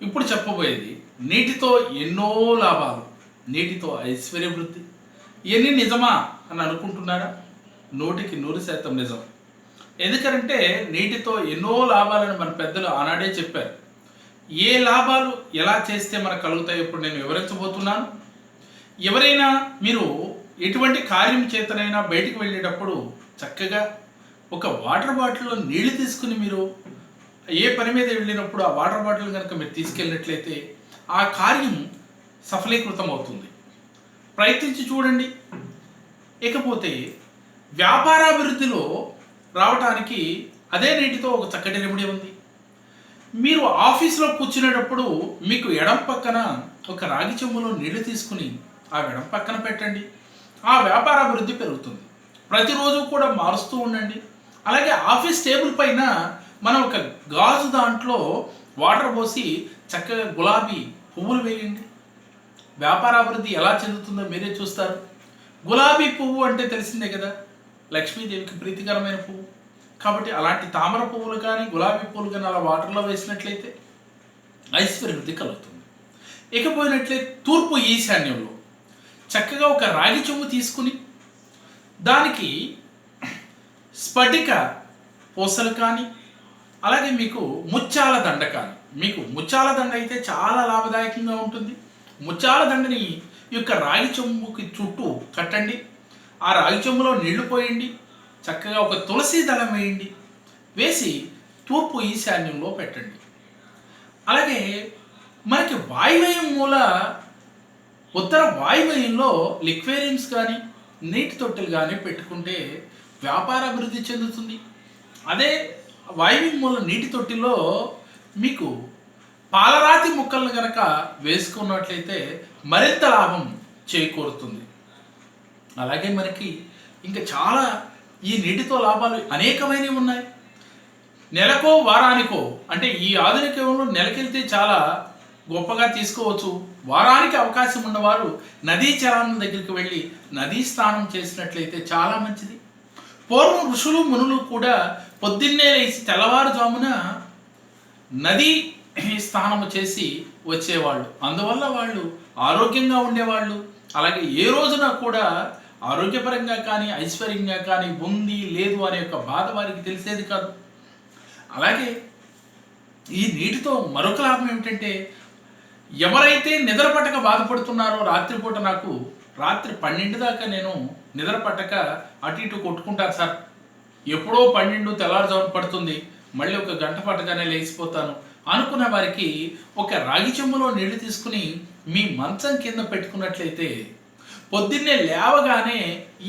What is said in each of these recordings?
ఇప్పుడు చెప్పబోయేది నీటితో ఎన్నో లాభాలు, నీటితో ఐశ్వర్య వృద్ధి. ఇవన్నీ నిజమా అని అనుకుంటున్నారా? 100% నిజం. ఎందుకంటే నీటితో ఎన్నో లాభాలని మన పెద్దలు ఆనాడే చెప్పారు. ఏ లాభాలు ఎలా చేస్తే మనకు కలుగుతాయో ఇప్పుడు నేను వివరించబోతున్నాను. ఎవరైనా మీరు ఎటువంటి కార్యం చేతనైనా బయటికి వెళ్ళేటప్పుడు చక్కగా ఒక వాటర్ బాటిల్లో నీళ్లు తీసుకుని మీరు ఏ పని మీద వెళ్ళినప్పుడు ఆ వాటర్ బాటిల్ కనుక మీరు తీసుకెళ్ళినట్లయితే ఆ కార్యం సఫలీకృతం అవుతుంది. ప్రయత్నించి చూడండి. ఇకపోతే వ్యాపారాభివృద్ధిలో రావటానికి అదే నీటితో ఒక చక్కటి రెమెడీ ఉంది. మీరు ఆఫీస్లో కూర్చునేటప్పుడు మీకు ఎడం పక్కన ఒక రాగి చెంబులో నీళ్లు తీసుకుని ఆ ఎడం పక్కన పెట్టండి. ఆ వ్యాపారాభివృద్ధి పెరుగుతుంది. ప్రతిరోజు కూడా మారుస్తూ ఉండండి. అలాగే ఆఫీస్ టేబుల్ పైన మనం ఒక గాజు దాంట్లో వాటర్ పోసి చక్కగా గులాబీ పువ్వులు వేయండి. వ్యాపారాభివృద్ధి ఎలా చెందుతుందో మీరే చూస్తారు. గులాబీ పువ్వు అంటే తెలిసిందే కదా, లక్ష్మీదేవికి ప్రీతికరమైన పువ్వు. కాబట్టి అలాంటి తామర పువ్వులు కానీ గులాబీ పువ్వులు కానీ అలా వాటర్లో వేసినట్లయితే ఐశ్వర్యవృద్ధి కలుగుతుంది. ఇకపోయినట్లయితే తూర్పు ఈశాన్యంలో చక్కగా ఒక రాగి చెంబు తీసుకుని దానికి స్ఫటిక పూసలు కానీ అలాగే మీకు ముత్యాల దండ కానీ, మీకు ముత్యాల దండ అయితే చాలా లాభదాయకంగా ఉంటుంది. ముత్యాల దండని ఈ యొక్క రాగి చెంబుకి చుట్టూ కట్టండి. ఆ రాగి చెంబులో నీళ్లు పోయండి. చక్కగా ఒక తులసి దళం వేయండి. వేసి తూర్పు ఈశాన్యంలో పెట్టండి. అలాగే మనకి వాయువ్యం మూల ఉత్తర వాయువ్యంలో లిక్వేరియంస్ కానీ నీటి తొట్టెలు కానీ పెట్టుకుంటే వ్యాపార అభివృద్ధి చెందుతుంది. అదే వాయువ్యం మూల నీటి తొట్టిలో మీకు పాలరాతి ముక్కలను కనుక వేసుకున్నట్లయితే మరింత లాభం చేకూరుతుంది. అలాగే మనకి ఇంకా చాలా ఈ నీటితో లాభాలు అనేకమైనవి ఉన్నాయి. నెలకో వారానికో అంటే ఈ ఆధునిక యుగంలో నెలకెళ్తే చాలా గొప్పగా తీసుకోవచ్చు. వారానికి అవకాశం ఉన్నవారు నదీ చలనం దగ్గరికి వెళ్ళి నదీ స్నానం చేసినట్లయితే చాలా మంచిది. పూర్వం ఋషులు మునులు కూడా పొద్దున్నే లేచి తెల్లవారుజామున నదీ స్నానము చేసి వచ్చేవాళ్ళు. అందువల్ల వాళ్ళు ఆరోగ్యంగా ఉండేవాళ్ళు. అలాగే ఏ రోజున కూడా ఆరోగ్యపరంగా కానీ ఐశ్వర్యంగా కానీ ఉంది లేదు అనే ఒక బాధ వారికి తెలిసేది కాదు. అలాగే ఈ నీటితో మరొక లాభం ఏమిటంటే ఎవరైతే నిద్ర పట్టక బాధపడుతున్నారో రాత్రిపూట నాకు రాత్రి 12 దాకా నేను నిద్ర పట్టక అటు ఇటు కొట్టుకుంటాను సార్, ఎప్పుడో 12 తెల్లారుజామున పడుతుంది, మళ్ళీ ఒక గంట పట్టగానే లేచిపోతాను అనుకున్న వారికి ఒక రాగి చెంబులో నీళ్లు తీసుకుని మీ మంచం కింద పెట్టుకున్నట్లయితే పొద్దున్నే లేవగానే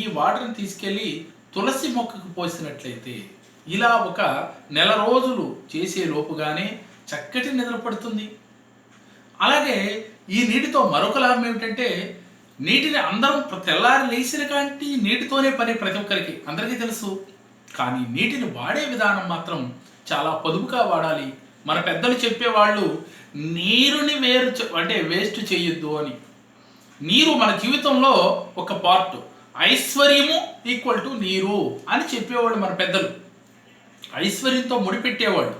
ఈ వాటర్ని తీసుకెళ్ళి తులసి మొక్కకు పోసినట్లయితే ఇలా ఒక నెల రోజులు చేసే లోపుగానే చక్కటి నిద్ర పడుతుంది. అలాగే ఈ నీటితో మరొక లాభం ఏమిటంటే నీటిని అందరం తెల్లారి లేచిన కాంటి నీటితోనే పని ప్రతి ఒక్కరికి అందరికీ తెలుసు. కానీ నీటిని వాడే విధానం మాత్రం చాలా పొదుపుగా వాడాలి. మన పెద్దలు చెప్పేవాళ్ళు నీరుని వేస్ట్ చేయొద్దు అని. నీరు మన జీవితంలో ఒక పార్ట్. ఐశ్వర్యము ఈక్వల్ టు నీరు అని చెప్పేవాళ్ళు మన పెద్దలు. ఐశ్వర్యంతో ముడిపెట్టేవాళ్ళు.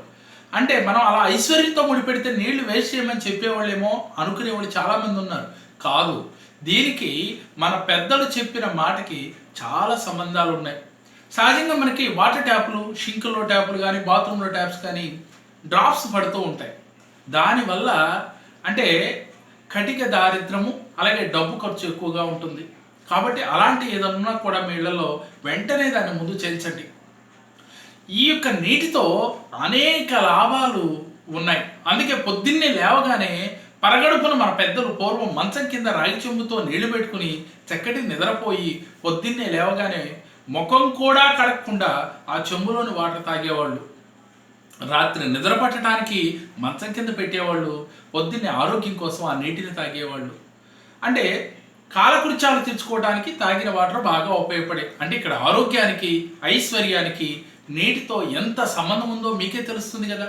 అంటే మనం అలా ఐశ్వర్యంతో ముడిపెడితే నీళ్లు వేస్ట్ చేయమని చెప్పేవాళ్ళేమో అనుకునేవాళ్ళు చాలామంది ఉన్నారు. కాదు, దీనికి మన పెద్దలు చెప్పిన మాటకి చాలా సంబంధాలు ఉన్నాయి. సహజంగా మనకి వాటర్ ట్యాపులు, షింకుల్లో ట్యాపులు కానీ బాత్రూంలో ట్యాప్స్ కానీ డ్రాప్స్ పడుతూ ఉంటాయి. దానివల్ల అంటే కటిక దారిద్రము అలాగే డబ్బు ఖర్చు ఎక్కువగా ఉంటుంది. కాబట్టి అలాంటి ఏదన్నా కూడా మీ ఇళ్లలో వెంటనే దాన్ని ముందు చేర్చండి. ఈ యొక్క నీటితో అనేక లాభాలు ఉన్నాయి. అందుకే పొద్దున్నే లేవగానే పరగడుపున మన పెద్దలు పూర్వం మంచం కింద రాగి చెంబుతో నీళ్లు పెట్టుకుని చక్కటి నిద్రపోయి పొద్దున్నే లేవగానే ముఖం కూడా కడగకుండా ఆ చెంబులోని వాటర్ తాగేవాళ్ళు. రాత్రి నిద్ర పట్టడానికి మంచం కింద పెట్టేవాళ్ళు. పొద్దున్నే ఆరోగ్యం కోసం ఆ నీటిని తాగేవాళ్ళు. అంటే కాలకృత్యాలు తెచ్చుకోవడానికి తాగిన వాటర్ బాగా ఉపయోగపడే. అంటే ఇక్కడ ఆరోగ్యానికి ఐశ్వర్యానికి నీటితో ఎంత సంబంధం ఉందో మీకే తెలుస్తుంది కదా.